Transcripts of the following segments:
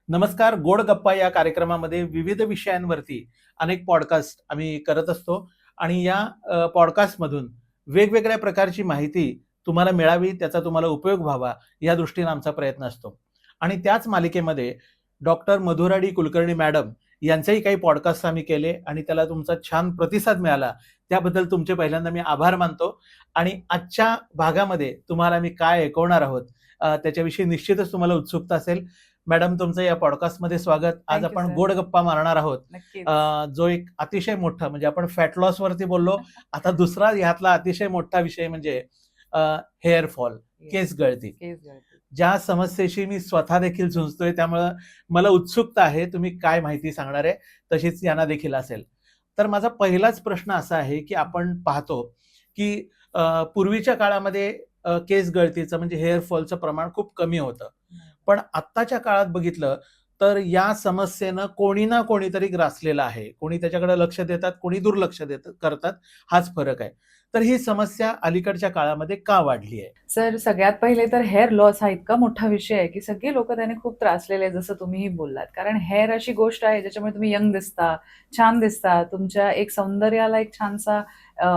नमस्कार. गोड गप्पा या कार्यक्रमामध्ये विविध विषयांवरती अनेक पॉडकास्ट आम्ही करत असतो आणि या पॉडकास्टमधून वेगवेगळ्या प्रकारची माहिती तुम्हाला मिळावी, त्याचा तुम्हाला उपयोग व्हावा या दृष्टीने आमचा प्रयत्न असतो. आणि त्याच मालिकेमध्ये डॉक्टर मधुराडी कुलकर्णी मॅडम यांचेही काही पॉडकास्ट आम्ही केले आणि त्याला तुमचा छान प्रतिसाद मिळाला. त्याबद्दल तुमचे पहिल्यांदा मी आभार मानतो. आणि आजच्या भागामध्ये तुम्हाला मी काय ऐकवणार आहोत त्याच्याविषयी निश्चितच तुम्हाला उत्सुकता असेल. मॅडम, तुमचं या पॉडकास्टमध्ये स्वागत. आज थँक यू आपण सर. गोड गप्पा मारणार आहोत. नक्कीच. जो एक अतिशय मोठा, म्हणजे आपण फॅट लॉस वरती बोललो, आता दुसरा ह्यातला अतिशय मोठा विषय म्हणजे हेअर फॉल, केस गळती. केस गळती. ज्या समस्येशी मी स्वतः देखील झुंजतोय, त्यामुळं मला उत्सुकता आहे तुम्ही काय माहिती सांगणार आहे, तशीच यांना देखील असेल. तर माझा पहिलाच प्रश्न असा आहे की आपण पाहतो की पूर्वीच्या काळामध्ये केस गळतीचं म्हणजे हेअर फॉलचं प्रमाण खूप कमी होतं. पण आत्ताच्या काळात बघितलं तर या समस्येनं कोणी ना कोणीतरी ग्रासलेलं आहे. कोणी त्याच्याकडे लक्ष देतात, कोणी दुर्लक्ष करतात, हाच फरक आहे. तर ही समस्या अलीकडच्या काळामध्ये का वाढली आहे? सर, सगळ्यात पहिले तर हेअर लॉस हा इतका मोठा विषय आहे की सगळे लोक त्याने खूप त्रासलेले आहेत, जसं तुम्हीही बोललात. कारण हेअर अशी गोष्ट आहे ज्याच्यामुळे तुम्ही यंग दिसता, छान दिसता, तुमच्या एक सौंदर्याला एक छानसा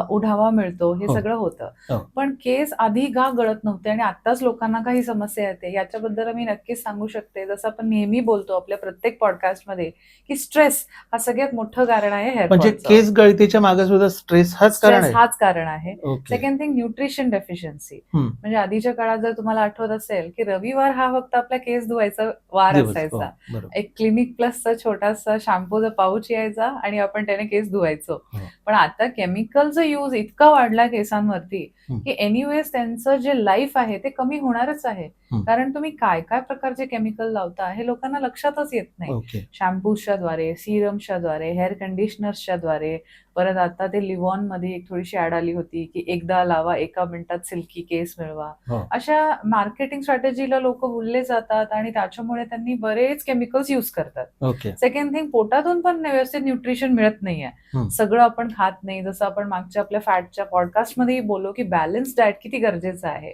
उढावा मिळतो, हे हो. सगळं होतं. हो. पण केस आधी का गळत नव्हते आणि आत्ताच लोकांना काही समस्या येते, याच्याबद्दल मी नक्कीच सांगू शकते. जसं आपण नेहमी बोलतो आपल्या प्रत्येक पॉडकास्टमध्ये की स्ट्रेस हा सगळ्यात मोठं कारण आहे हेअर म्हणजे फॉलचं. केस गळतीच्या मागे सुद्धा स्ट्रेस हाच कारण स्ट्रेस आहे. हाच कारण आहे. Okay. Second thing, nutrition deficiency. हम्म. म्हणजे आधीच्या काळात जर तुम्हाला आठवत असेल की रविवार हा फक्त आपला केस धुवायचा वार दिवस. हो, असायचा. बरोबर. एक क्लिनिक प्लसचा छोटासा शॅम्पूचा पाऊच यायचा आणि आपण त्याने केस धुवायचो. हो. पण आता केमिकलचा यूज इतका वाढला केसांवरती हम्म. की एनिवेज त्यांचं जे लाईफ आहे ते कमी होणारच आहे. हम्म. कारण तुम्ही काय काय प्रकारचे केमिकल लावता हे लोकांना लक्षातच येत नाही. ओके. शॅम्पूच्या द्वारे, सिरमच्या द्वारे, हेअर कंडिशनर्सच्या द्वारे, परत आता ते लिव्हॉन मध्ये एक थोडीशी ऍड आली होती की एकदा लावा, 1 मिनिटात सिल्की केस मिळवा. हो. अशा मार्केटिंग स्ट्रॅटेजीला लोक भुलले जातात आणि त्याच्यामुळे त्यांनी बरेच केमिकल्स यूज करतात. ओके. सेकंड थिंग, पोटातून पण व्यवस्थित न्यूट्रिशन मिळत नाहीये. सगळं आपण खात नाही. जसं आपण मागच्या आपल्या फॅटच्या पॉडकास्टमध्येही बोललो की बॅलन्स डाएट किती गरजेचं आहे.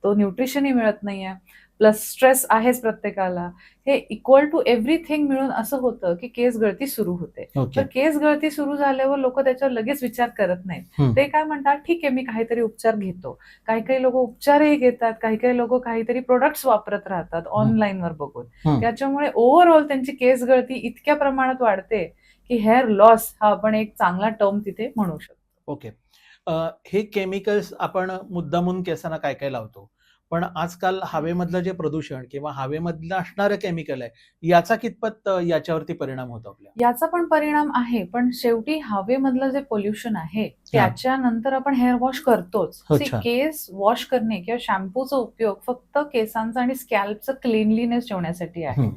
तो न्यूट्रिशनही मिळत नाहीये. प्लस स्ट्रेस आहेच प्रत्येकाला. हे इक्वल टू एव्हरीथिंग मिळून असं होतं की केस गळती सुरू होते. तर केस गळती सुरू झाल्यावर लोक त्याच्यावर लगेच विचार करत नाहीत. ते काय म्हणतात, ठीक आहे मी काहीतरी उपचार घेतो. काही काही लोक उपचारही घेतात, काही काही लोक काहीतरी प्रोडक्ट्स वापरत राहतात ऑनलाईनवर बघून. त्याच्यामुळे ओव्हरऑल त्यांची केस गळती इतक्या प्रमाणात वाढते की हेअर लॉस हा आपण एक चांगला टर्म तिथे म्हणू शकतो. ओके. हे केमिकल्स आपण मुद्दामून केसांना काय काय लावतो, पण आजकाल हवेमधलं जे प्रदूषण किंवा हवेमधलं असणारं केमिकल आहे, याचा कितपत याच्यावरती परिणाम होतो आपल्या? याचा पण परिणाम आहे, पण शेवटी हवेमधलं जे पोल्युशन आहे त्याच्यानंतर आपण हेअर वॉश करतोच. केस वॉश करणे किंवा शॅम्पूचा उपयोग फक्त केसांचा आणि स्कॅल्पचं क्लीनलीनेस ठेवण्यासाठी आहे.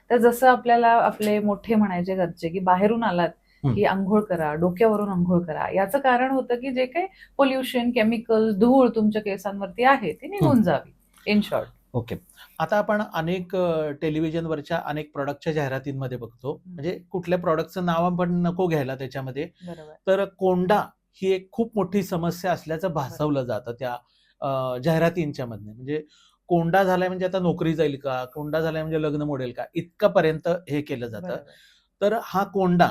तर जसं आपल्याला आपले मोठे म्हणायचे घरचे की बाहेरून आलात की आंघोळ करा, डोक्यावरून आंघोळ करा. याचं कारण होतं की जे काही पोल्युशन, केमिकल, धूळ तुमच्या केसांवरती आहे ती निघून जावी, इन शॉर्ट. ओके. आता आपण अनेक टेलिव्हिजनवरच्या अनेक प्रॉडक्टच्या जाहिरातींमध्ये बघतो, म्हणजे कुठल्या प्रॉडक्टचं नाव आपण नको घ्यायला त्याच्यामध्ये, तर कोंडा ही एक खूप मोठी समस्या असल्याचं भासवलं जातं त्या जाहिरातींच्या मधने. म्हणजे कोंडा झालाय म्हणजे आता नोकरी जाईल का, कोंडा झालाय म्हणजे लग्न मोडेल का, इतकापर्यंत हे केलं जातं. तर हा कोंडा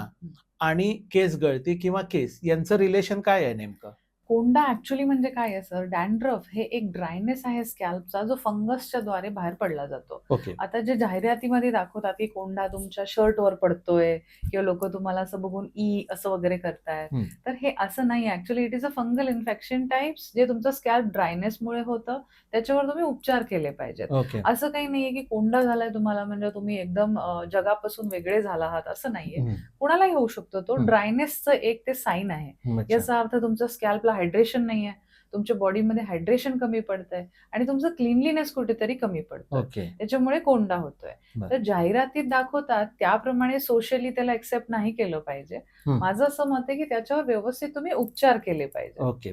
आणि केस गळती किंवा केस यांचं रिलेशन काय आहे नेमकं? कोंडा ऍक्च्युअली म्हणजे काय आहे सर, डॅन्ड्रफ हे एक ड्रायनेस आहे स्कॅल्पचा जो फंगसच्या द्वारे बाहेर पडला जातो. आता जे जाहिरातीमध्ये दाखवतात की कोंडा तुमच्या शर्टवर पडतोय किंवा लोक तुम्हाला असं बघून असं वगैरे करतायत, तर हे असं नाही. Actually it is a fungal infection types जे तुमचं स्कॅल्प ड्रायनेसमुळे होतं, त्याच्यावर तुम्ही उपचार केले पाहिजेत. असं काही नाहीये की कोंडा झालाय तुम्हाला म्हणजे तुम्ही एकदम जगापासून वेगळे झाला आहात, असं नाहीये. कुणालाही होऊ शकतो. तो ड्रायनेसचं एक ते साईन आहे. याचा अर्थ तुमचं स्कॅल्पला हायड्रेशन नाहीये, तुमच्या बॉडीमध्ये हायड्रेशन कमी पडतंय आणि तुमचं क्लीनलीनेस कुठेतरी कमी पडतोय, त्याच्यामुळे कोंडा होतोय. तर जाहिरातीत दाखवतात त्याप्रमाणे सोशली त्याला एक्सेप्ट नाही केलं पाहिजे. माझं असं मत आहे की त्याच्यावर व्यवस्थित तुम्ही उपचार केले पाहिजे. ओके.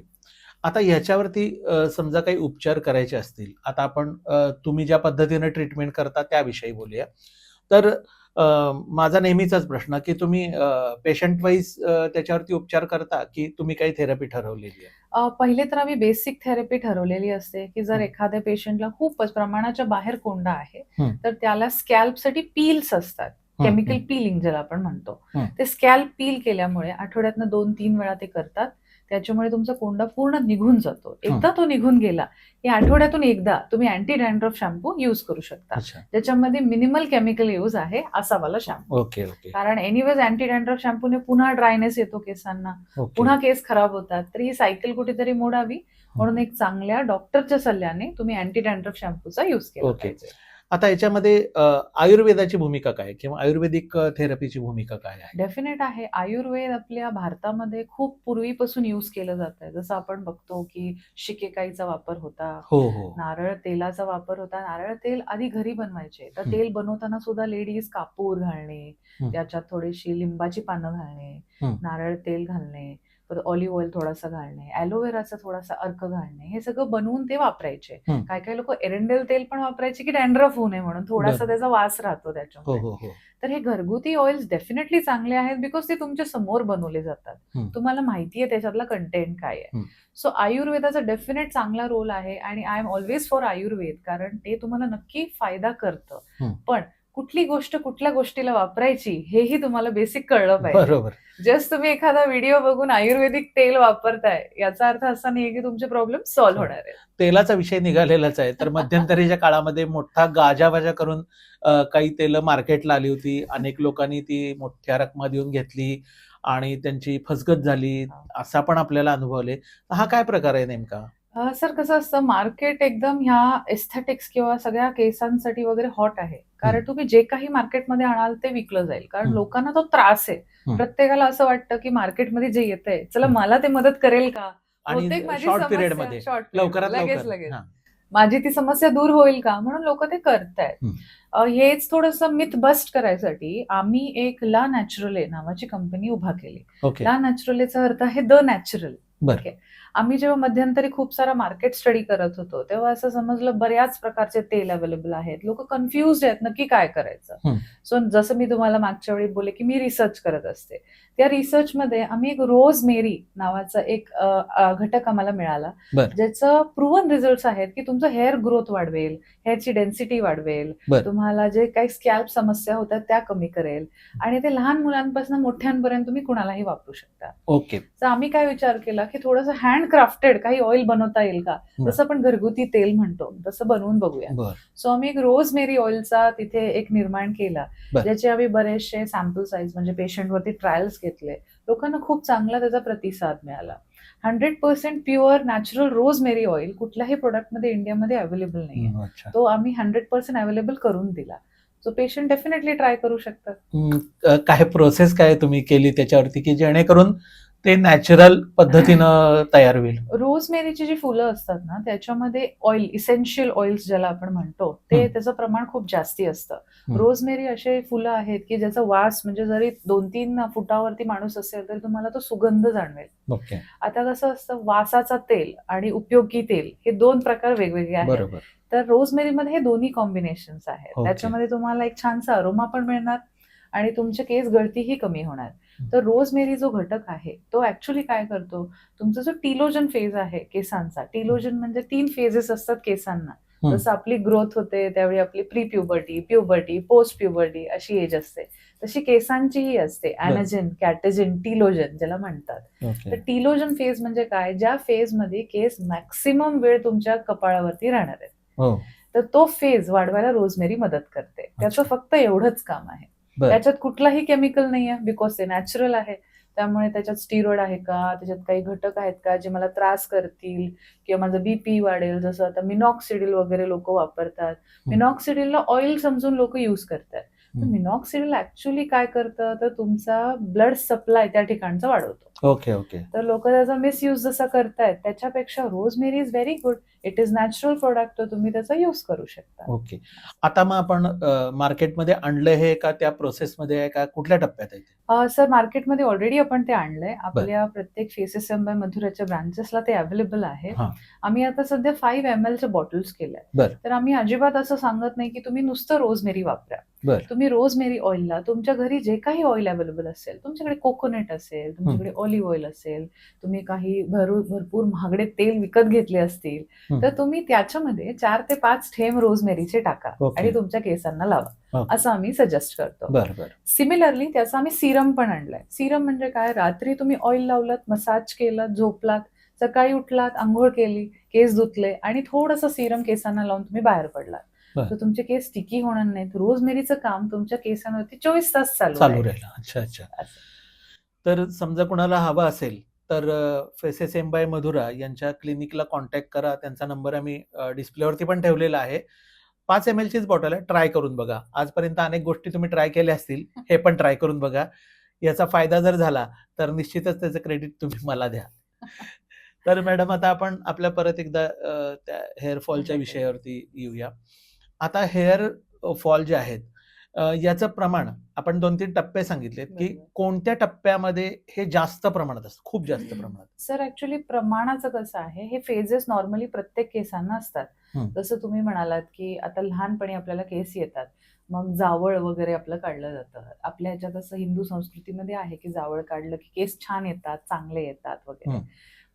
आता ह्याच्यावरती समजा काही उपचार करायचे असतील, आता आपण तुम्ही ज्या पद्धतीने ट्रीटमेंट करता त्याविषयी बोलूया. तर माझा नेहमीचाच प्रश्न की तुम्ही पेशंट वाईज त्याच्यावरती उपचार करता की तुम्ही काही थेरपी ठरवलेली आहे? पहिले तर आम्ही बेसिक थेरपी ठरवलेली असते, की जर हं. एखाद्या पेशंटला खूपच प्रमाणाच्या बाहेर कोंडा आहे, हं. तर त्याला स्कॅल्पसाठी पील्स असतात. हं, केमिकल हं. पीलिंग ज्याला आपण म्हणतो. हं. ते स्कॅल्प पील केल्यामुळे आठवड्यातनं 2-3 वेळा ते करतात. त्याच्यामुळे तुमचा कोंडा पूर्ण निघून जातो. एकदा तो निघून गेला, की आठवड्यातून एकदा तुम्ही अँटी डॅन्ड्रफ शॅम्पू यूज करू शकता. अच्छा. ज्याच्यामध्ये मिनिमल केमिकल यूज आहे असा वाला शॅम्पू. ओके. कारण एनिवेज अँटी डॅन्ड्रफ शॅम्पूने पुन्हा ड्रायनेस येतो केसांना. ओके. पुन्हा केस खराब होतात. तर ही सायकल कुठेतरी मोडावी म्हणून एक चांगल्या डॉक्टरच्या सल्ल्याने तुम्ही अँटी डॅन्ड्रफ शॅम्पूचा यूज केला ओके. पाहिजे. आता याच्यामध्ये आयुर्वेदाची भूमिका काय किंवा आयुर्वेदिक थेरपीची भूमिका काय आहे? डेफिनेट आहे. आयुर्वेद आपल्या भारतामध्ये खूप पूर्वीपासून यूज केलं जात आहे. जसं आपण बघतो की शिकेकाईचा वापर होता, हो. नारळ तेलाचा वापर होता. नारळ तेल आधी घरी बनवायचे. तर हं. तेल बनवताना सुद्धा लेडीज कापूर घालणे, हं. त्याच्यात थोडीशी लिंबाची पानं घालणे, हं. नारळ तेल घालणे, परत ऑलिव्ह ऑइल थोडासा घालणे, ॲलोव्हेराचा थोडासा अर्क घालणे, हे सगळं बनवून ते वापरायचे. हं. काही लोक एरंडेल तेल पण वापरायचे की डॅन्ड्रफ होऊ नये म्हणून थोडासा बरं. त्याचा वास राहतो त्याच्यामुळे. हो. तर हे घरगुती ऑइल्स डेफिनेटली चांगले आहेत बिकॉज ते तुमच्या समोर बनवले जातात. हं. तुम्हाला माहिती आहे त्याच्यातला कंटेंट काय आहे. हं. सो आयुर्वेदाचा डेफिनेट चांगला रोल आहे आणि I am always for Ayurveda, कारण ते तुम्हाला नक्की फायदा करतं. हं. पण कुठली गोष्ट कुठल्या गोष्टीला वापरायची हेही तुम्हाला बेसिक कळलं पाहिजे. बरोबर. जस्ट तुम्ही एखादा व्हिडिओ बघून आयुर्वेदिक तेल वापरताय याचा अर्थ असा नाही की तुमचे प्रॉब्लेम सॉल्व्ह होणार आहेत. तेलाचा विषय निघालेलाच आहे. तर मध्यंतरीच्या काळामध्ये मोठा गाजावाजा करून काही तेलं मार्केटला आली होती. अनेक लोकांनी ती मोठ्या रकमा देऊन घेतली आणि त्यांची फसगत झाली. असा पण आपल्याला अनुभवले. हा काय प्रकार आहे नेमका? सर कसं असतं, मार्केट एकदम ह्या एस्थेटिक्स किंवा सगळ्या केसांसाठी वगैरे हॉट आहे. कारण तुम्ही जे काही मार्केटमध्ये आणाल ते विकलं जाईल. कारण लोकांना तो त्रास आहे. प्रत्येकाला असं वाटतं की मार्केटमध्ये जे येतंय चला मला ते मदत करेल का, आणि माझी शॉर्ट समस्या पिरियड मध्ये लवकरात लगेच लवकर. माझी ती समस्या दूर होईल का म्हणून लोक ते करतायत. हेच थोडंसं मिथ बस्ट करायसाठी आम्ही एक ला नॅचरले नावाची कंपनी उभा केली. ला नॅचरलेचा अर्थ आहे द नॅचरल. आम्ही जेव्हा मध्यंतरी खूप सारा मार्केट स्टडी करत होतो तेव्हा असं समजलं बऱ्याच प्रकारचे तेल अवेलेबल आहेत. लोक कन्फ्युज आहेत नक्की काय करायचं. सो जसं मी तुम्हाला मागच्या वेळी बोलले की मी रिसर्च करत असते. त्या रिसर्चमध्ये आम्ही एक रोजमेरी नावाचा एक घटक आम्हाला मिळाला, ज्याचं प्रूव्हन रिझल्ट आहेत की तुमचं हेअर ग्रोथ वाढवेल, हेअरची डेन्सिटी वाढवेल, तुम्हाला जे काही स्कॅल्प समस्या होतात त्या कमी करेल आणि ते लहान मुलांपासून मोठ्यांपर्यंत तुम्ही कुणालाही वापरू शकता. ओके. तर आम्ही काय विचार केला की थोडंसं हँडक्राफ्टेड काही ऑइल बनवता येईल का, जसं आपण घरगुती तेल म्हणतो तसं बनवून बघूया. सो आम्ही एक रोजमेरी ऑइलचा तिथे एक निर्माण केला, ज्याचे आम्ही बरेचसे सॅम्पल साईज म्हणजे पेशंटवरती ट्रायल्स घेतले. लोकांना खूप चांगला त्याचा प्रतिसाद मिळाला. 100% प्युअर नॅचरल रोजमेरी ऑइल कुठल्याही प्रोडक्टमध्ये इंडियामध्ये अवेलेबल नाहीये. तो आम्ही 100% अवेलेबल करून दिला. सो पेशंट डेफिनेटली ट्राय करू शकतात. काय प्रोसेस काय तुम्ही केली त्याच्यावरती की जेणेकरून ते नॅचरल पद्धतीनं तयार होईल? रोजमेरीची जी फुलं असतात ना त्याच्यामध्ये ऑइल, इसेन्शियल ऑइल्स ज्याला आपण म्हणतो ते त्याचं प्रमाण खूप जास्ती असतं. रोजमेरी असे फुलं आहेत की ज्याचा वास म्हणजे जरी 2-3 फुटावरती माणूस असेल तरी तुम्हाला तो सुगंध जाणवेल. आता कसं असतं, वासाचा तेल आणि उपयोगी तेल हे 2 प्रकार वेगवेगळे आहेत. तर रोजमेरीमध्ये हे दोन्ही कॉम्बिनेशन्स आहेत. त्याच्यामध्ये तुम्हाला एक छानसा अरोमा पण मिळणार आणि तुमचे केस गळतीही कमी होणार. तर रोजमेरी जो घटक आहे तो ऍक्च्युली काय करतो, तुमचा जो टिलोजन फेज आहे केसांचा, टिलोजन म्हणजे 3 फेजेस असतात केसांना. जसं आपली ग्रोथ होते त्यावेळी आपली pre puberty, puberty, post puberty अशी एज असते, तशी केसांचीही असते. ॲनाजेन, कॅटेजेन, टिलोजन ज्याला म्हणतात. तर टिलोजन फेज म्हणजे काय, ज्या फेज मध्ये केस मॅक्सिमम वेळ तुमच्या कपाळावरती राहणार आहेत. तर तो फेज वाढवायला रोजमेरी मदत करते. त्याचं फक्त एवढंच काम आहे. त्याच्यात कुठलाही केमिकल नाही आहे बिकॉज ते नॅचरल आहे. त्यामुळे त्याच्यात स्टिरॉइड आहे का, त्याच्यात काही घटक आहेत का जे मला त्रास करतील किंवा माझं बीपी वाढेल. जसं आता मिनॉक्सिडिल वगैरे लोक वापरतात. मिनॉक्सिडिलला ऑइल समजून लोक युज करतात. मिनॉक्सिडिल ऍक्च्युली काय करतं तर तुमचा ब्लड सप्लाय त्या ठिकाणचा वाढवतो. ओके ओके तर लोक त्याचा मिसयूज जसा करतायत त्याच्यापेक्षा rosemary is very good. It is natural product, तर तुम्ही त्याचा यूज करू शकता. ओके. आता मग आपण मार्केटमध्ये आणलं हे का त्या प्रोसेसमध्ये आहे का कुठल्या टप्प्यात आहे ते? सर मार्केटमध्ये ऑलरेडी आपण ते आणलंय. आपल्या प्रत्येक फेसेस एम बाय मधुराच्या ब्रांचेसला ते अवेलेबल आहे. हां. आम्ही आता सध्या 5 ml चे बॉटल्स केल्या. बरं. तर आम्ही अजिबात असं सांगत नाही की तुम्ही नुसतं रोजमेरी वापरा. बरं. तुम्ही रोजमेरी ऑइलला तुमच्या घरी जे काही ऑइल अवेलेबल असेल, तुमच्याकडे कोकोनट असेल, तुमच्याकडे ऑलिव्ह ऑइल असेल, तुम्ही काही भरपूर महागडे तेल विकत घेतले असतील, तर तुम्ही त्याच्यामध्ये 4 ते 5 थेंब रोजमेरीचे टाका ओके. आणि तुमच्या केसांना लावा. ओके. असं आम्ही सजेस्ट करतो. बरं बरं. सिमिलरली त्याचा आम्ही सिरम पण आणलाय. सिरम म्हणजे काय, रात्री तुम्ही ऑइल लावलात, मसाज केलं, झोपलात, सकाळी उठलात, अंघोळ केली, केस धुतले आणि थोडंसं सिरम केसांना लावून तुम्ही बाहेर पडलात, बरं. तर तुमचे केस स्टिकी होणार नाहीत. रोजमेरीचं काम तुमच्या केसांवरती 24 तास चालू राहील. राहील. अच्छा अच्छा. असं. तर समजा कुणाला हवा असेल तर फेसेस एम बाय मधुरा यांच्या क्लिनिकला कॉन्टॅक्ट करा. त्यांचा नंबर आम्ही डिस्प्लेवरती पण ठेवलेला आहे. 5 ml चीच बॉटल आहे. ट्राय करून बघा. आजपर्यंत अनेक गोष्टी तुम्ही ट्राय केल्या असतील. हे पण ट्राय करून बघा. याचा फायदा जर झाला तर निश्चितच त्याचं क्रेडिट तुम्ही मला द्या. तर मॅडम आता आपण आपल्या परत एकदा त्या हेअर फॉलच्या विषयावरती येऊया. आता हेअर फॉल जे आहेत याचं प्रमाण आपण 2-3 टप्पे सांगितलेत की बरोबर. कोणत्या टप्प्यामध्ये हे जास्त प्रमाणात असतं, खूप जास्त प्रमाणात? सर ऍक्च्युली प्रमाणाचं कसं आहे, हे फेजेस नॉर्मली प्रत्येक केसांना असतात. जसं तुम्ही म्हणालात की आता लहानपणी आपल्याला केस येतात, मग जावळ वगैरे आपलं काढलं जातं. आपल्या ह्याच्यात असं हिंदू संस्कृतीमध्ये आहे की जावळ काढलं की केस छान येतात, चांगले येतात वगैरे.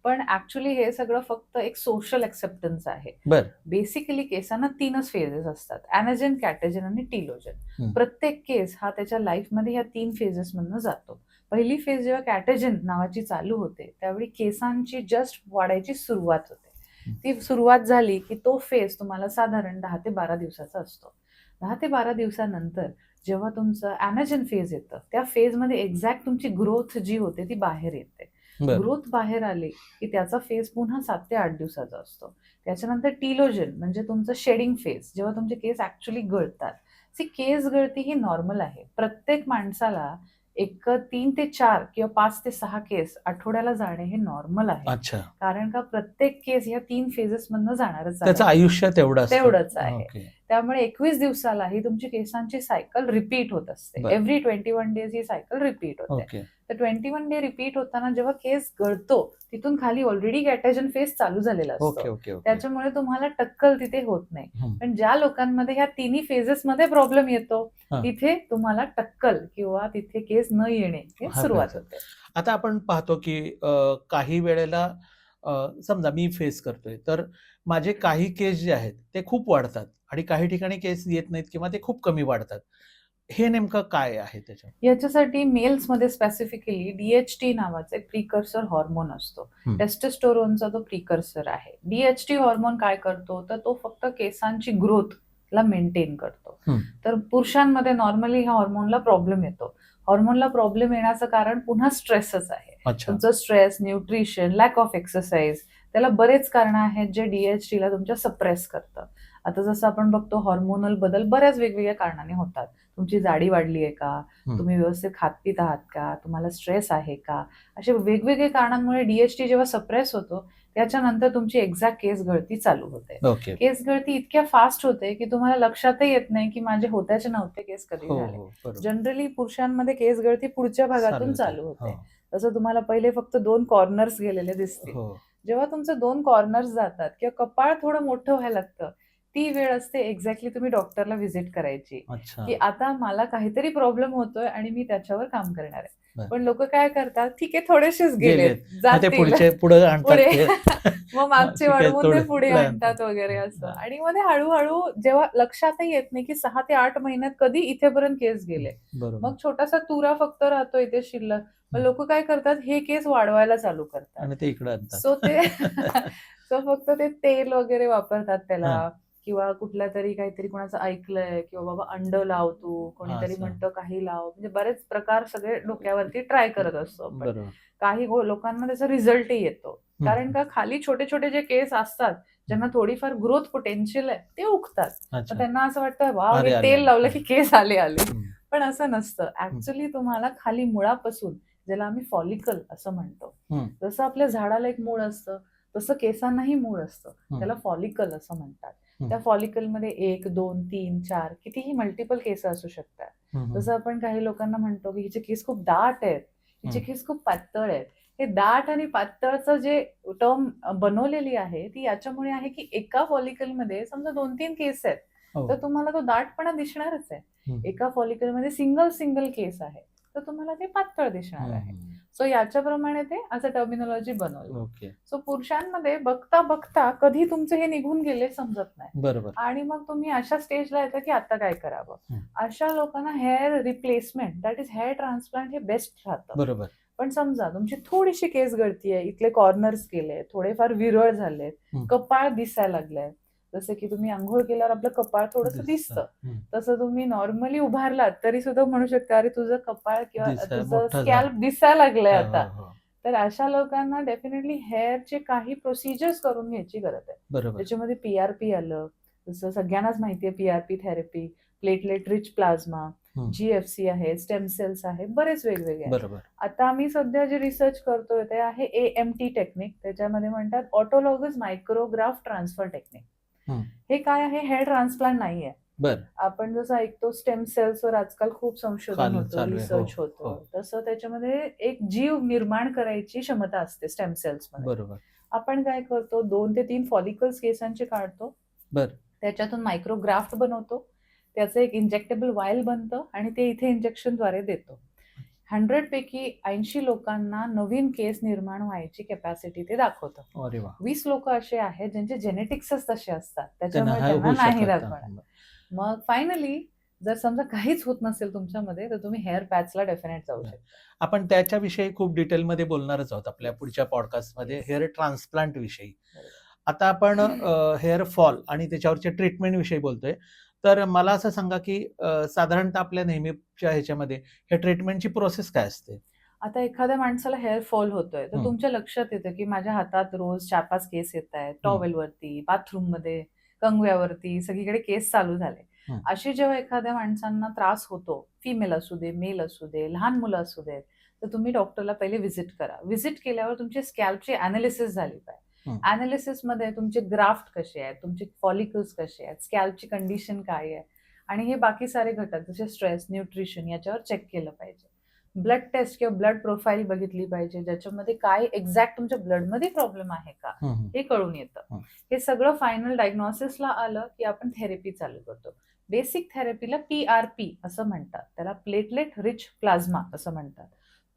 पण ऍक्च्युली हे सगळं फक्त एक सोशल ऍक्सेप्टन्स आहे. बरं. बेसिकली केसांना 3च फेजेस असतात, ॲनाजेन, कॅटेजन आणि टीलोजन. प्रत्येक केस हा त्याच्या लाईफमध्ये या 3 फेजेस मधनं जातो. पहिली फेज जेव्हा कॅटेजन नावाची चालू होते त्यावेळी केसांची जस्ट वाढायची सुरुवात होते. ती सुरुवात झाली की तो फेज तुम्हाला साधारण 10 ते 12 दिवसाचा असतो. 10 ते 12 दिवसानंतर जेव्हा तुमचं ॲनाजेन फेज येतं, त्या फेजमध्ये एक्झॅक्ट तुमची ग्रोथ जी होते ती बाहेर येते. ग्रोथ बाहेर आली की त्याचा फेज पुन्हा 7 ते 8 दिवसाचा असतो. त्याच्यानंतर टीलोजन म्हणजे तुमचं शेडिंग फेज, जेव्हा तुमचे केस ऍक्च्युली गळतात. केस गळती ही नॉर्मल आहे. प्रत्येक माणसाला 3 ते 4 किंवा 5 ते 6 केस आठवड्याला जाणे हे नॉर्मल आहे. अच्छा. कारण का प्रत्येक केस या 3 फेजेस मधनं जाणारच त्याचं आयुष्य तेवढंच आहे. त्यामुळे 21 दिवसाला ही तुमची केसांची सायकल रिपीट होत असते. एव्हरी 21 डेज ही सायकल रिपीट होते. तर 21 डे रिपीट होताना जेव्हा केस गळतो तिथून खाली ऑलरेडी कॅटेजन फेज चालू झालेला असतो. त्याच्यामुळे तुम्हाला टक्कल तिथे होत नाही. पण ज्या लोकांमध्ये ह्या तिन्ही फेजेस मध्ये प्रॉब्लेम येतो तिथे तुम्हाला टक्कल किंवा तिथे केस न येणे हे सुरुवात होते. आता आपण पाहतो की काही वेळेला समजा मी फेस करतोय तर माझे काही केस जे आहेत ते खूप वाढतात आणि काही ठिकाणी केस येत नाहीत किंवा ते खूप कमी वाढतात. हे नेमकं काय आहे त्याच्यात? याच्यासाठी मेल्समध्ये स्पेसिफिकली DHT नावाचा एक प्रिकर्सर हॉर्मोन असतो. टेस्टोस्टेरोनचा तो प्रिकर्सर आहे. DHT हॉर्मोन काय करतो तर तो फक्त केसांची ग्रोथ ला मेंटेन करतो. तर पुरुषांमध्ये नॉर्मली ह्या हॉर्मोनला प्रॉब्लेम येतो. हॉर्मोनला प्रॉब्लेम येण्याचं कारण पुन्हा स्ट्रेसच आहे. तुमचं stress, nutrition, lack of exercise, त्याला बरेच कारण आहेत जे DHT ला तुमच्या सप्रेस करतं. आता जसं आपण बघतो हॉर्मोनल बदल बऱ्याच वेगवेगळ्या कारणाने होतात. तुमची जाडी वाढली आहे का, तुम्ही व्यवस्थित खात पित आहात का, तुम्हाला स्ट्रेस आहे का, असे वेगवेगळे कारणांमुळे DHT जेव्हा सप्रेस होतो त्याच्यानंतर तुमची एक्झॅक्ट केस गळती चालू होते. केस गळती इतक्या फास्ट होते की तुम्हाला लक्षातही येत नाही की माझे होत्याचे नव्हते केस कधी झाले. जनरली पुरुषांमध्ये केस गळती पुढच्या भागातून चालू होते. तसं तुम्हाला पहिले फक्त 2 कॉर्नर्स गेलेले दिसतील. जेव्हा तुमचे 2 कॉर्नर्स जातात किंवा कपाळ थोडं मोठं व्हायला लागतं ती वेळ असते एक्झॅक्टली तुम्ही डॉक्टरला व्हिजिट करायची की आता मला काहीतरी प्रॉब्लेम होतोय आणि मी त्याच्यावर काम करणार आहे. पण लोक काय करतात, ठीक आहे थोडेसेच गेले मग मागचे वाढवून ते पुढे आणतात वगैरे असं. आणि मध्ये हळूहळू जेव्हा लक्षातही येत नाही की 6 ते 8 महिन्यात कधी इथेपर्यंत केस गेले, मग छोटासा तुरा फक्त राहतो इथे शिल्लक. मग लोक काय करतात, हे केस वाढवायला चालू करतात आणि ते इकडे आणतात. सो फक्त ते तेल वगैरे वापरतात त्याला, किंवा कुठल्या तरी काहीतरी कोणाचं ऐकलंय किंवा बाबा अंड लाव तू, कोणीतरी म्हणतं काही लाव, म्हणजे बरेच प्रकार सगळे डोक्यावरती ट्राय करत असतो आपण. काही लोकांना त्याचा रिझल्टही येतो. कारण का खाली छोटे छोटे जे केस असतात ज्यांना थोडीफार ग्रोथ पोटेन्शियल आहे ते उगतात. त्यांना असं वाटतं वा तेल लावलं की केस आले. पण असं नसतं. ऍक्च्युली तुम्हाला खाली मुळापासून ज्याला आम्ही फॉलिकल असं म्हणतो. हम्म. जसं आपल्या झाडाला एक मूळ असतं तसं केसांनाही मूळ असतं, त्याला फॉलिकल असं म्हणतात. त्या फॉलिकलमध्ये 1, 2, 3, 4 कितीही मल्टिपल केस असू शकतात. जसं आपण काही लोकांना म्हणतो की हिचे केस खूप दाट आहेत, हिचे केस खूप पातळ आहेत. हे दाट आणि पातळचं जे टर्म बनवलेली आहे ती याच्यामुळे आहे की एका फॉलिकलमध्ये समजा 2-3 केस आहेत तर तुम्हाला तो दाटपणा दिसणारच आहे. एका फॉलिकलमध्ये सिंगल केस आहे तर तुम्हाला ते पातळ दिसणार आहे. सो याच्याप्रमाणे ते असं टर्मिनॉलॉजी बनवलं. सो पुरुषांमध्ये बघता बघता कधी तुमचे हे निघून गेले समजत नाही. बरोबर. आणि मग तुम्ही अशा स्टेजला येता की आता काय करावं. अशा लोकांना hair replacement that is hair transplant हे बेस्ट राहतं. बरोबर. पण समजा तुमची थोडीशी केस गळती आहे, इथले कॉर्नर्स गेले, थोडेफार विरळ झालेत, कपाळ दिसायला लागलंय, जसं की तुम्ही आंघोळ केल्यावर आपलं कपाळ थोडंसं दिसतं, तसं तुम्ही नॉर्मली उभारलात तरी सुद्धा म्हणू शकता अरे तुझं कपाळ किंवा तुझं स्कॅल्प दिसायला लागलंय आता. तर अशा लोकांना डेफिनेटली हेअरचे काही प्रोसिजर्स करून घ्यायची गरज आहे. त्याच्यामध्ये PRP आलं, जसं सगळ्यांनाच माहितीये PRP therapy, platelet rich plasma, GFC आहे, स्टेम सेल्स आहे, बरेच वेगवेगळे. आता आम्ही सध्या जे रिसर्च करतोय ते आहे AMT टेक्निक, त्याच्यामध्ये म्हणतात ऑटोलॉगस मायक्रोग्राफ ट्रान्सफर टेक्निक. हे काय आहे, हेअर ट्रान्सप्लांट नाहीये. आपण जसं ऐकतो स्टेम सेल्सवर आजकाल खूप संशोधन होतं, रिसर्च होतो, तसं त्याच्यामध्ये एक जीव निर्माण करायची क्षमता असते स्टेम सेल्स मध्ये. आपण काय करतो 2 ते 3 फॉलिकल्स केसांचे काढतो, त्याच्यातून मायक्रोग्राफ्ट बनवतो, त्याचं एक इंजेक्टेबल वायल बनतं आणि ते इथे इंजेक्शनद्वारे देतो. 100 पैकी 80 लोकांना नवीन केस निर्माण व्हायची कॅपॅसिटी ते दाखवतं. 20 लोक असे आहेत ज्यांचे जेनेटिक्सच तसे असतात, त्याच्यामुळे त्यांना नाही दाखवणार. मग फायनली जर समजा काहीच होत नसेल तुमच्यामध्ये तर तुम्ही हेअर पॅचला डेफिनेट जाऊ शकता. आपण त्याच्याविषयी खूप डिटेलमध्ये बोलणारच आहोत आपल्या पुढच्या पॉडकास्टमध्ये, हेअर ट्रान्सप्लांट विषयी. आता आपण हेअर फॉल आणि त्याच्यावरच्या ट्रीटमेंट विषयी बोलतोय, तर मला असं सांगा की साधारणतः आपल्या नेहमीच्या ह्याच्यामध्ये हे ट्रीटमेंटची प्रोसेस काय असते? आता एखाद्या माणसाला हेअर फॉल होतोय तर तुमच्या लक्षात येतं की माझ्या हातात रोज 4-5 केस येत आहेत, टॉवेलवरती, बाथरूम मध्ये, कंगव्यावरती, सगळीकडे केस चालू झाले. अशी जेव्हा एखाद्या माणसांना त्रास होतो, फिमेल असू दे, मेल असू दे, लहान मुलं असू दे, तर तुम्ही डॉक्टरला पहिले व्हिजिट करा. व्हिजिट केल्यावर तुमची स्कॅल्पची अनालिसिस झाली पाहिजे. अनालिसिस मध्ये तुमचे ग्राफ्ट कसे आहेत, तुमचे फॉलिकल्स कसे आहेत, स्कॅल्पची कंडिशन काय आहे आणि हे बाकी सारे घटक जसे स्ट्रेस, न्यूट्रिशन याच्यावर चेक केलं पाहिजे. ब्लड टेस्ट किंवा ब्लड प्रोफाईल बघितली पाहिजे, ज्याच्यामध्ये काय एक्झॅक्ट तुमच्या ब्लडमध्ये प्रॉब्लेम आहे का हे कळून येतं. हे सगळं फायनल डायग्नोसिसला आलं की आपण थेरपी चालू करतो. बेसिक थेरपीला PRP असं म्हणतात, त्याला प्लेटलेट रिच प्लाझ्मा असं म्हणतात.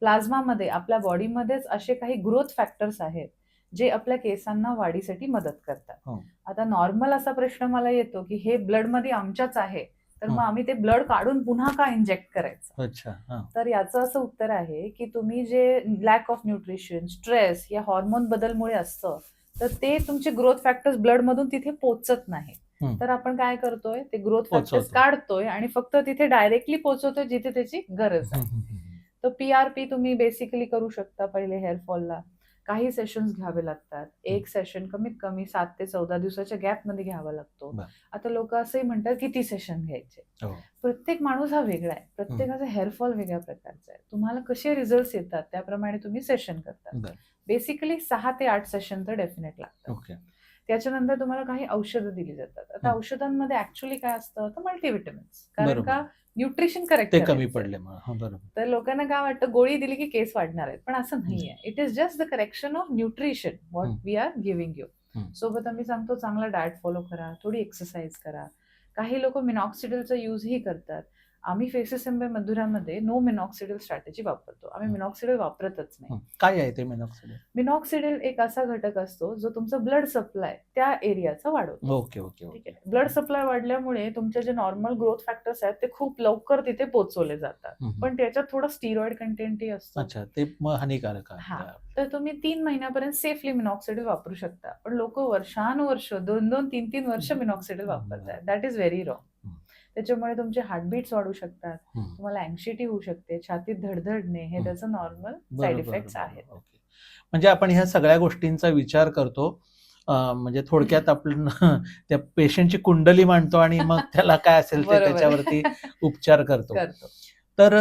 प्लाझ्मामध्ये आपल्या बॉडीमध्येच असे काही ग्रोथ फॅक्टर्स आहेत जे आपल्या केसांना वाढीसाठी मदत करतात. आता नॉर्मल असा प्रश्न मला येतो की हे ब्लडमध्ये आमच्याच आहे तर मग आम्ही ते ब्लड काढून पुन्हा का इंजेक्ट करायचं. तर याचं असं उत्तर आहे की तुम्ही जे लॅक ऑफ न्यूट्रिशन, स्ट्रेस या हॉर्मोन बदलमुळे असतं तर ते तुमचे ग्रोथ फॅक्टर्स ब्लड मधून तिथे पोचत नाही. तर आपण काय करतोय, ते ग्रोथ फॅक्टर्स काढतोय आणि फक्त तिथे डायरेक्टली पोचवतोय जिथे त्याची गरज आहे. तर PRP तुम्ही बेसिकली करू शकता पहिले हेअरफॉलला. काही सेशन्स घ्यावे लागतात. एक सेशन कमीत कमी 7 ते 14 दिवसाच्या गॅपमध्ये घ्यावा लागतो. आता लोक असंही म्हणतात किती सेशन घ्यायचे. प्रत्येक माणूस हा वेगळा आहे, प्रत्येकाचा हेअरफॉल वेगळ्या प्रकारचा आहे. तुम्हाला कसे रिझल्ट येतात त्याप्रमाणे तुम्ही सेशन करता. बेसिकली 6 ते 8 सेशन तर डेफिनेट लागतात. त्याच्यानंतर तुम्हाला काही औषधं दिली जातात. आता औषधांमध्ये ऍक्च्युअली काय असतं तर मल्टीव्हिटॅमिन्स, कारण का न्यूट्रिशन करेक्ट कमी पडले. तर लोकांना काय वाटतं गोळी दिली की केस वाढणार आहेत, पण असं नाहीये. It is just the correction of nutrition what we are giving you. सोबत आम्ही सांगतो चांगला डाएट फॉलो करा, थोडी एक्सरसाइज करा. काही लोक मिनॉक्सिडिलचा युजही करतात. आम्ही फेसेस एम्बे मधुरामध्ये नो मिनॉक्सिडिल स्ट्रॅटेजी वापरतो. आम्ही मिनॉक्सिडिल वापरतच नाही. काय आहे ते मिनॉक्सिडिल? मिनॉक्सिडिल एक असा घटक असतो जो तुमचा ब्लड सप्लाय त्या एरियाचा वाढवतो. ठीक आहे. ब्लड सप्लाय वाढल्यामुळे तुमचे जे नॉर्मल ग्रोथ फॅक्टर्स आहेत ते खूप लवकर तिथे पोहोचवले जातात, पण त्याच्यात थोडं स्टिरॉइड कंटेंटही असतं. अच्छा, ते हानिकारक आहे. तर तुम्ही 3 महिन्यापर्यंत सेफली मिनॉक्सिडिल वापरू शकता, पण लोक वर्षानुवर्ष 2-2, 3-3 वर्ष मिनॉक्सिडिल वापरतात. That is very wrong. त्याच्यामुळे तुमचे हार्टबीट्स वाढू शकतात, तुम्हाला अँक्झायटी होऊ शकते, छातीत धडधडणे, हे त्याचं नॉर्मल साईड इफेक्ट्स आहेत. म्हणजे आपण ह्या सगळ्या गोष्टींचा विचार करतो, म्हणजे थोडक्यात आपण त्या पेशंटची कुंडली मांडतो आणि मग त्याला काय असेल ते त्याच्यावरती उपचार करतो. तर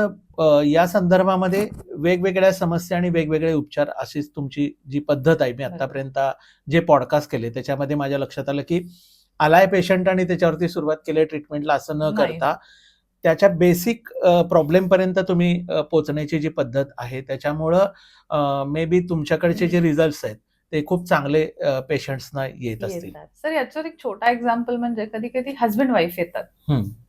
या संदर्भामध्ये वेगवेगळ्या समस्या आणि वेगवेगळे उपचार अशीच तुमची जी पद्धत आहे, मी आतापर्यंत जे पॉडकास्ट केले त्याच्यामध्ये माझ्या लक्षात आलं की आलाय पेशंट आणि त्याच्यावरती सुरुवात केली ट्रीटमेंटला असं न करता त्याच्या बेसिक प्रॉब्लेम पर्यंत तुम्ही पोहोचण्याची जी पद्धत आहे त्याच्यामुळं मे बी तुमच्याकडचे जे रिझल्ट्स आहेत ते खूप चांगले पेशंट्सना येत असतील. सर याच्यावर एक छोटा एक्झाम्पल म्हणजे कधी कधी हस्बंड वाईफ येतात,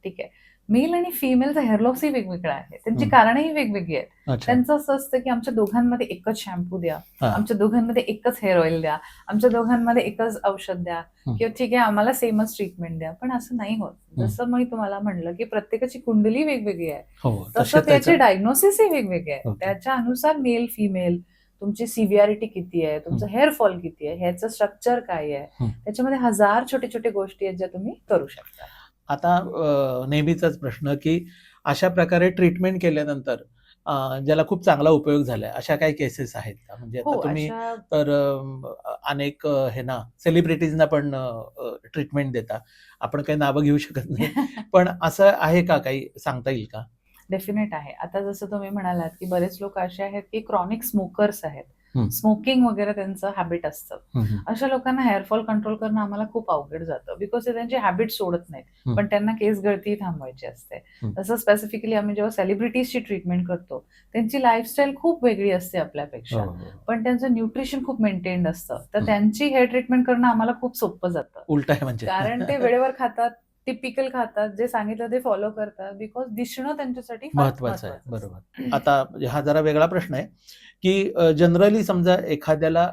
ठीक आहे, मेल आणि फिमेलचा हेअर लॉसही वेगवेगळा आहे, त्यांची कारणंही वेगवेगळी आहेत. त्यांचं असं असतं की आमच्या दोघांमध्ये एकच शॅम्पू द्या, आमच्या दोघांमध्ये एकच हेअर ऑइल द्या, आमच्या दोघांमध्ये एकच औषध द्या, किंवा ठीक आहे आम्हाला सेमच ट्रीटमेंट द्या. पण असं नाही होत. जसं मी तुम्हाला म्हणलं की प्रत्येकाची कुंडली वेगवेगळी आहे, तसं त्याचे डायग्नोसिसही वेगवेगळे आहे. त्याच्या अनुसार मेल फिमेल, तुमची सिव्हिअरिटी किती आहे, तुमचं हेअर फॉल किती आहे, ह्याचं स्ट्रक्चर काय आहे, त्याच्यामध्ये हजार छोटे छोटे गोष्टी आहेत ज्या तुम्ही करू शकता. आता नेहमीचाच प्रश्न की अशा प्रकारे ट्रीटमेंट केल्यानंतर ज्याला खूप चांगला उपयोग झालाय अशा काही केसेस आहेत का? म्हणजे आता तुम्ही तर अनेक हे ना सेलिब्रिटीजना पण ट्रीटमेंट देता, आपण काही नावं घेऊ शकत नाही, पण असं आहे का, काही सांगता येईल का? डेफिनेट आहे. आता जसं तुम्ही म्हणालात की बरेच लोक असे आहेत की क्रॉनिक स्मोकर्स आहेत, स्मोकिंग वगैरे त्यांचं हॅबिट असतं. अशा लोकांना हेअरफॉल कंट्रोल करणं आम्हाला खूप अवघड जातं, बिकॉज ते त्यांची हॅबिट सोडत नाहीत, पण त्यांना केस गळती थांबवायची असते. तसं स्पेसिफिकली आम्ही जेव्हा सेलिब्रिटीजची ट्रीटमेंट करतो त्यांची लाईफस्टाईल खूप वेगळी असते आपल्यापेक्षा, पण त्यांचं न्यूट्रिशन खूप मेंटेन्ड असतं, तर त्यांची हेअर ट्रीटमेंट करणं आम्हाला खूप सोपं जातं. उलट आहे म्हणजे, कारण ते वेळेवर खातात, टिपिकल खातात, जे सांगितलं ते फॉलो करतात, बिकॉज दिसणं त्यांच्यासाठी महत्वाचं आहे. बरोबर. आता हा जरा वेगळा प्रश्न आहे की जनरली समजा एखाद्याला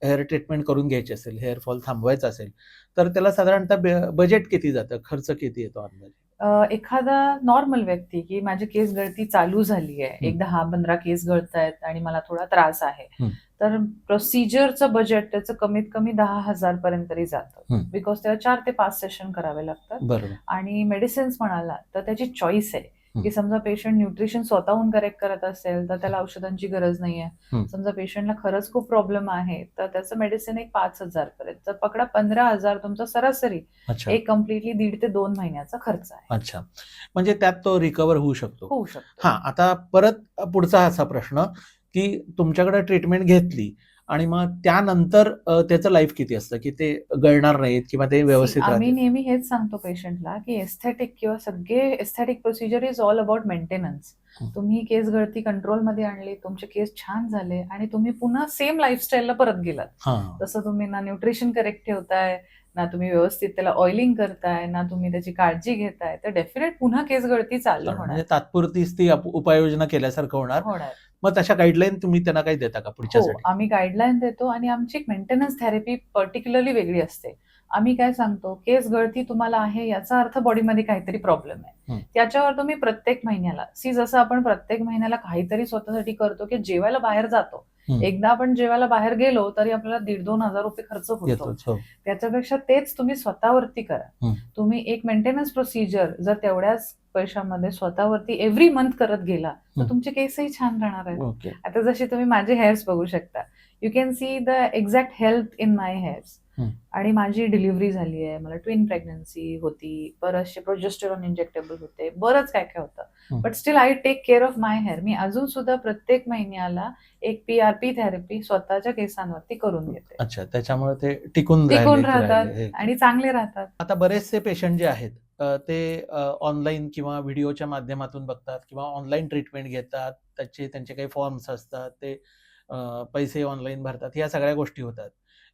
हेअर ट्रीटमेंट करून घ्यायची असेल, हेअर फॉल थांबवायचा असेल, तर त्याला साधारणतः बजेट किती जातं, खर्च किती येतो अंदाजे? एखादा नॉर्मल व्यक्ती की माझी केस गळती चालू झाली आहे, एक 10-15 केस गळतायत आणि मला थोडा त्रास आहे, तर प्रोसिजरचं बजेट त्याचं कमीत कमी 10,000 पर्यंत तरी जातं, बिकॉज त्याला 4 ते 5 सेशन करावे लागतात. आणि मेडिसिन्स म्हणाला तर त्याची चॉईस आहे की समजा पेशंट न्यूट्रिशन स्वतःहून करेक्ट करत असेल तर त्याला औषधांची गरज नाहीये. समजा पेशंटला खरंच खूप प्रॉब्लेम आहे तर त्याचं मेडिसिन एक 5,000 पर्यंत, तर पकडा 15,000 तुमचा सरासरी एक कम्प्लिटली 1.5 ते 2 महिन्याचा खर्च आहे. अच्छा, म्हणजे त्यात तो रिकव्हर होऊ शकतो. हा, आता परत पुढचा असा प्रश्न की तुमच्याकडे ट्रीटमेंट घेतली आणि मग त्यानंतर त्याचं लाईफ किती असतं की ते गळणार नाहीत किंवा ते व्यवस्थित आम्ही नेहमी हेच सांगतो पेशंटला की एस्थेटिक किंवा सगळे aesthetic procedure is all about maintenance. तुम्ही केस गळती कंट्रोलमध्ये आणली, तुमचे केस छान झाले आणि तुम्ही पुन्हा सेम लाईफस्टाईलला परत गेलात, तसं तुम्ही ना न्यूट्रिशन करेक्ट ठेवताय, ना तुम्ही व्यवस्थित त्याला ऑइलिंग करताय, ना तुम्ही त्याची काळजी घेताय, तर डेफिनेट पुन्हा केस गळती चालू होणार. तात्पुरतीच ती उपाययोजना केल्यासारखं होणार. मग तशा गाईडलाईन तुम्ही त्यांना काही देता का पुढच्यासाठी? आम्ही गाईडलाईन देतो आणि आमची एक मेंटेनन्स थेरपी पर्टिक्युलरली वेगळी असते. आम्ही काय सांगतो, केस गळती तुम्हाला आहे याचा अर्थ बॉडीमध्ये काहीतरी प्रॉब्लेम आहे, त्याच्यावर तुम्ही प्रत्येक महिन्याला जसं आपण प्रत्येक महिन्याला काहीतरी स्वतःसाठी करतो की जेवायला बाहेर जातो, एकदा आपण जेवायला बाहेर गेलो तरी आपल्याला 1,500-2,000 रुपये खर्च होतो, त्याच्यापेक्षा तेच तुम्ही स्वतःवरती करा. तुम्ही एक मेंटेनन्स प्रोसिजर जर तेवढ्याच पैशामध्ये स्वतःवरती एव्हरी मंथ करत गेला तर तुमचे केसही छान राहणार आहेत. आता जशी तुम्ही माझे हेअर्स बघू शकता, you can see the exact health in my hairs. आणि माझी डिलिव्हरी झाली आहे, मला ट्विन प्रेग्नन्सी होती, बरेचसे प्रोजेस्टेरॉन इंजेक्टेबल होते, बरंच काय काय होतं, but still I take care of my hair. मी अजून सुद्धा प्रत्येक महिन्याला एक PRP थेरपी स्वतःच्या केसांवरती करून घेते. अच्छा, त्याच्यामुळे ते टिकून राहतात आणि चांगले राहतात. आता बरेचसे पेशंट जे आहेत ते ऑनलाईन किंवा व्हिडिओच्या माध्यमातून बघतात किंवा ऑनलाईन ट्रीटमेंट घेतात, त्यांचे काही फॉर्म्स असतात, ते पैसे ऑनलाईन भरतात, या सगळ्या गोष्टी होतात,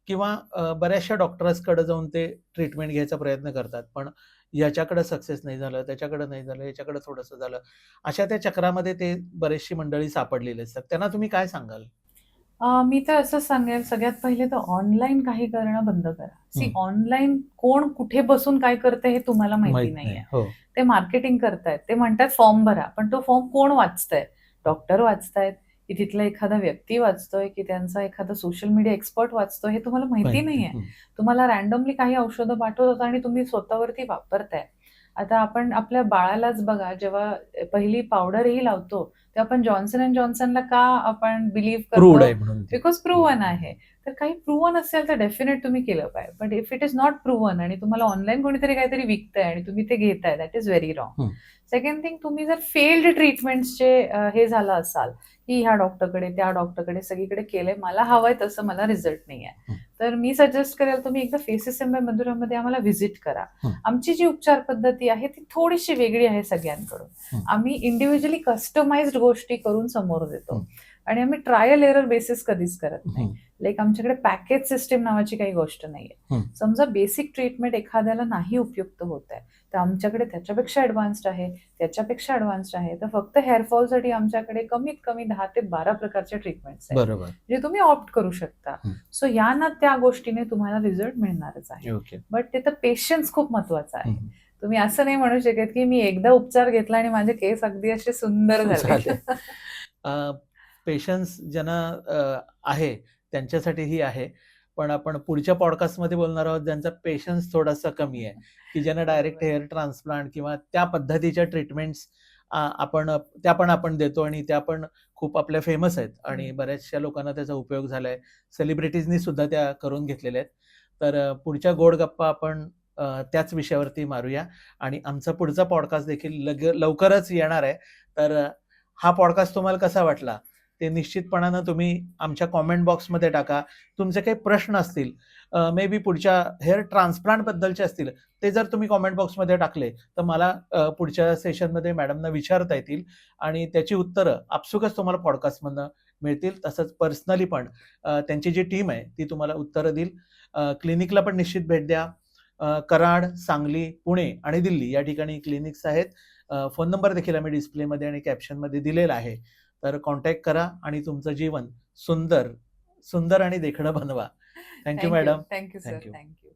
किंवा बऱ्याचशा डॉक्टर्सकडे जाऊन ते ट्रीटमेंट घ्यायचा प्रयत्न करतात, पण याच्याकडे सक्सेस नाही झालं, त्याच्याकडे नाही झालं, याच्याकडे थोडंसं झालं, अशा त्या चक्रामध्ये ते बरेचशी मंडळी सापडलेली असतात. त्यांना तुम्ही काय सांगाल? मी तर असं सांगेल, सगळ्यात पहिले तर ऑनलाईन काही करणं बंद करा. ऑनलाईन कोण कुठे बसून काय करते हे तुम्हाला माहिती नाहीये. ते मार्केटिंग करतायत, ते म्हणतात फॉर्म भरा, पण तो फॉर्म कोण वाचतंय? डॉक्टर वाचतायत की तिथला एखादा व्यक्ती वाचतोय की त्यांचा एखादा सोशल मीडिया एक्सपर्ट वाचतोय हे तुम्हाला माहिती नाहीये. तुम्हाला रॅन्डमली काही औषधं पाठवतात आणि तुम्ही स्वतःवरती वापरताय. आता आपण आपल्या बाळालाच बघा, जेव्हा पहिली पावडरही लावतो तेव्हा आपण जॉन्सन अँड जॉन्सनला का आपण बिलीव्ह करतो? बिकॉज प्रूव्हन आहे. तर काही प्रूव्हन असेल तर डेफिनेट तुम्ही केलं पाहिजे. But if it is not proven आणि तुम्हाला ऑनलाईन कोणीतरी काहीतरी विकतंय आणि तुम्ही ते घेताय, दॅट इज व्हेरी रॉंग. हं. सेकंड थिंग, तुम्ही जर फेल्ड ट्रीटमेंट्सचे हे झाला असाल की ह्या डॉक्टरकडे त्या डॉक्टरकडे सगळीकडे केलंय, मला हवंय तसं मला रिझल्ट नाही आहे, हं. तर मी सजेस्ट करेल तुम्ही एकदा फेसिस-एम-बाय मधुरामध्ये आम्हाला व्हिजिट करा. हं. आमची जी उपचार पद्धती आहे ती थोडीशी वेगळी आहे सगळ्यांकडून. हं. आम्ही इंडिव्हिज्युअली कस्टमाइज्ड गोष्टी करून समोर देतो हं. आणि आम्ही ट्रायल एरर बेसिस कधीच करत नाही. हं. लाईक आमच्याकडे पॅकेज सिस्टीम नावाची काही गोष्ट नाहीये. हं. समजा बेसिक ट्रीटमेंट एखाद्याला नाही उपयुक्त होत आहे, तर आमच्याकडे त्याच्यापेक्षा ऍडव्हान्स्ड आहे, त्याच्यापेक्षा ऍडव्हान्स्ड आहे. तर फक्त हेअरफॉलसाठी आमच्याकडे कमीत कमी 10 ते 12 प्रकारच्या ट्रीटमेंट्स आहेत, बरोबर. जे तुम्ही ऑप्ट करू शकता. हं. सो या ना त्या गोष्टीने तुम्हाला रिझल्ट मिळणारच आहे. ओके. बट तिथं पेशन्स खूप महत्वाचा आहे. हं. तुम्ही असं नाही म्हणू शकत की मी एकदा उपचार घेतला आणि माझे केस अगदी असे सुंदर झाले. पेशन्स ज्यांना आहे त्यांच्यासाठीही आहे, पण आपण पुढच्या पॉडकास्टमध्ये बोलणार आहोत ज्यांचा पेशन्स थोडासा कमी आहे, की ज्यांना डायरेक्ट हेअर ट्रान्सप्लांट किंवा त्या पद्धतीच्या ट्रीटमेंट्स त्या पण आपण देतो आणि त्या पण खूप आपल्या फेमस आहेत आणि बऱ्याचशा लोकांना त्याचा उपयोग झालाय. सेलिब्रिटीजनी सुद्धा त्या करून घेतलेल्या आहेत. तर पुढच्या गोड गप्पा आपण त्याच विषयावरती मारूया आणि आमचा पुढचा पॉडकास्ट देखील लवकरच येणार आहे. तर हा पॉडकास्ट तुम्हाला कसा वाटला ते निश्चितपणानं तुम्ही आमच्या कॉमेंट बॉक्समध्ये टाका. तुमचे काही प्रश्न असतील, मे बी पुढच्या हेअर ट्रान्सप्लांट बद्दलचे असतील, ते जर तुम्ही कॉमेंट बॉक्समध्ये टाकले तर मला पुढच्या सेशनमध्ये मॅडमना विचारता येतील आणि त्याची उत्तरं आपसुकच तुम्हाला पॉडकास्टमधनं मिळतील. तसंच पर्सनली पण त्यांची जी टीम आहे ती तुम्हाला उत्तरं देईल. क्लिनिकला पण निश्चित भेट द्या. कराड, सांगली, पुणे आणि दिल्ली या ठिकाणी क्लिनिक्स आहेत. फोन नंबर देखील आम्ही डिस्प्लेमध्ये आणि कॅप्शनमध्ये दिलेला आहे. तर कॉन्टॅक्ट करा आणि तुमचं जीवन सुंदर आणि देखणं बनवा. Thank you madam. Thank you sir. Thank you. Thank you.